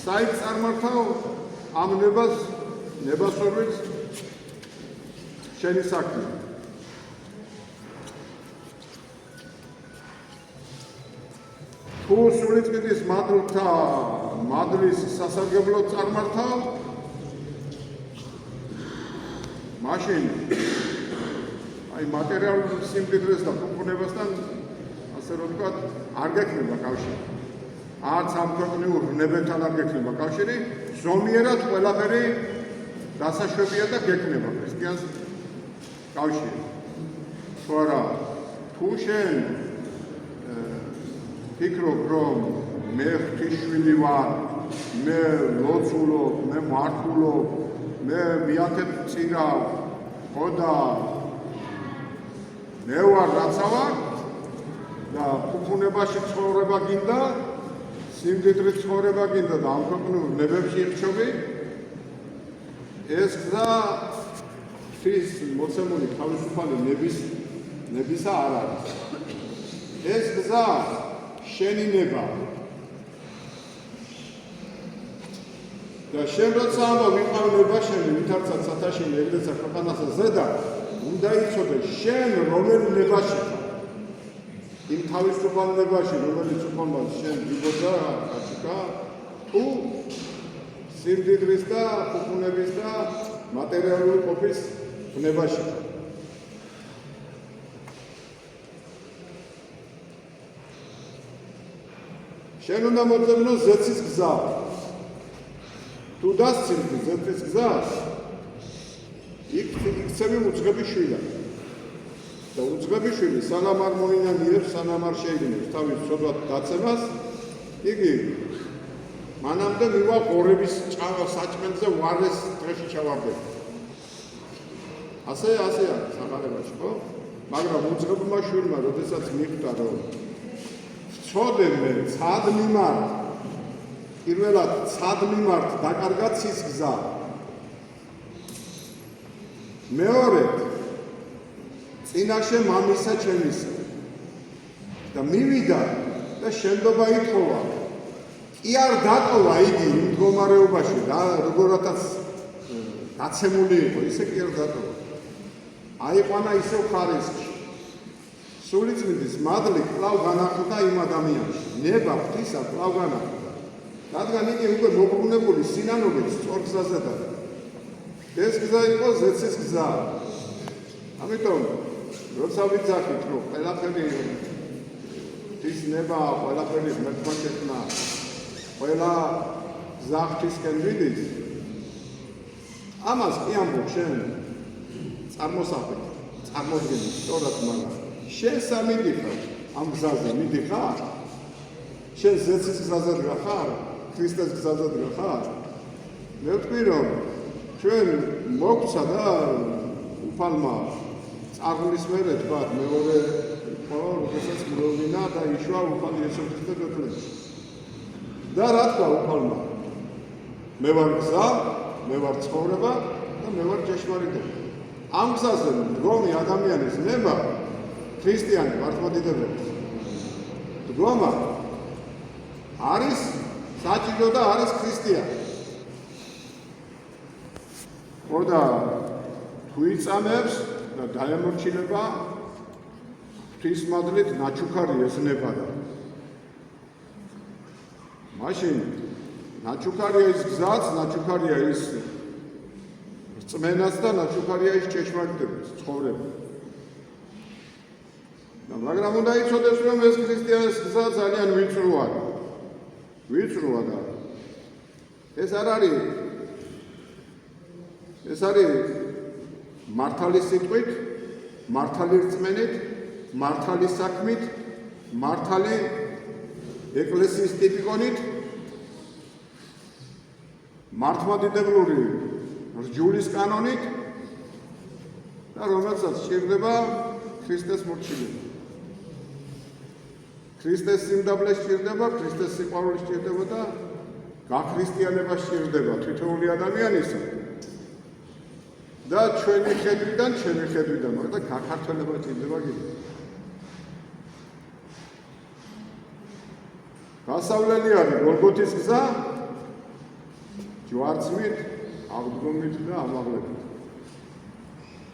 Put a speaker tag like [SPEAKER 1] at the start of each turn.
[SPEAKER 1] საით წარმართავ ამ ნებასვერვის შენი საქმე. თუ სულიწმიდის მადლთა მადლის სასარგებლოდ წარმართავ, მაშინ აი მატერიალურ სიმდიდრეს და ფუფუნებასთან ასე რომ ვთქვათ, არ გექნება კავშირი. არც ამ ქვეყნიურ ვნებებთან არ გექნება კავშირი, ზომიერად ყველაფერი დასაშვებია და გექნება ქრისტიანს კავშირი. თუ არა, თუ შენ ფიქრობ, რომ მე ღვთისშვილი ვარ, მე ლოცულობ, მე მართულობ, მე მიათებ წირავ, ხო და მე ვარ რაცა ვარ და ფუფუნებაში ცხოვრება გინდა, სიმდიდრით ცხოვრება გინდა და ამ ქვეყნიურ ნებებში ირჩევი, ეს გზა ღვთის მოცემული თავისუფალი ნებისა არ არის. ეს გზა შენი ნება. და შენ როცა ამბობ ვიყავ ნება-შენი, ვითარცად სათავეში ეგრეცა ქვეყანასა ზედა, უნდა იცოდე შენ რომელ ნებაში ხარ. იმ თავისუფალ ნებაში, რომელიც უყოლა შენ იბოძა, კაციკა, თუ სიმდიდრის და ფუფუნების და მატერიალური ყოფის ნებაში ხარ. შენ უნდა მოძებნო ზეცის გზა. თუ დასცილდი ზეცის გზას, იქცევი უძღები შვილად. და უძღები შვილი სანამ არ მოინანიებს, სანამ არ შეიგნებს თავის ცოდვად დაცემას, იგი მანამდე მივა ღორების საჭმელზე ვარეს დღეში ჩავარდება. ასე არის სახარებაში, ხო? მაგრამ უძღებმა შვილმა, როდესაც მიხვდა, რომ ვწოდე მე ცად მიმართ, პირველად ცად მიმართ დაკარგა ცის გზა. მეორედ წინაშე მამისა ჩემისა და მივიდა და შენდობა ითხოვა. კი არ დატოვა იგი იმ მდგომარეობაში, როგორაც დაცემული იყო, ისე კი არ დატოვა. აიყვანა ისევ ხარისხში. სულიწმიდის მადლი კვლავ განახლდა იმ ადამიანში. ნება ღვთისა კვლავ განახლდა. რადგან იგი უკვე მობრუნებული სინანულით სწორ გზაზე და ეს გზა იყო ზეცის გზა. ამიტომ როცა ვიძახით, რომ ყველაფერი ღვთის ნება, ყველაფერი ღმერთმა შექმნა, ყველა გზა ღვთისკენ ვიდის, ამას კი ამბობ შენ წარმოსახვით, წარმოდგენით სწორად, მაგრამ შენ სამიდიხარ ამ გზაზე, მიდიხარ? შენ ზეცის გზაზე დგახარ? ქრისტეს გზაზე დგახარ? მე ვთქვი, რომ ჩვენ მოგვცა და უფალმა წარღვლის მერე თქვა მეორე როდესაც მოვინა და იშვა უფალი იესო ქრისტე ბეთლემში. და რა თქვა უფალმა? მე ვარ გზა, მე ვარ ცხოვრება და მე ვარ ჭეშმარიტება. ამ გზაზე მდგომი ადამიანის ნება ქრისტიანი მართლმადიდებელი. დგომა არის საჭირო და არის ქრისტიანი. ხო და თუ იწამებს და დაემორჩილება ღვთის მადლით ნაჩუქარი ეს ნება და მაშინ ნაჩუქარია ის გზაც, ნაჩუქარია ის რწმენაც და ნაჩუქარია ის ჭეშმარიტების ცხოვრება. მაგრამ უნდა იცოდეს, რომ ეს ქრისტიანის გზა ძალიან ვიწროა. ვიწროა და ეს არის მართალი სიტყვით, მართალი რწმენით, მართალი საქმით, მართალი ეკლესიის ტიპიკონით, მართლმადიდებლური რჯულის კანონით და რომელსაც სჭირდება ქრისტეს მორჩილება. ქრისტეს სიმდაბლე სჭირდება, ქრისტეს სიყვარული სჭირდება და გაქრისტიანება სჭირდება თითოეული ადამიანისა. და ჩვენი ხედვიდან, მაგრამ და გაქართველება სჭირდება კიდევ. გასავლელი არის გოლგოთის გზა ჯვარცმით, აღდგომით და ამაღლებით.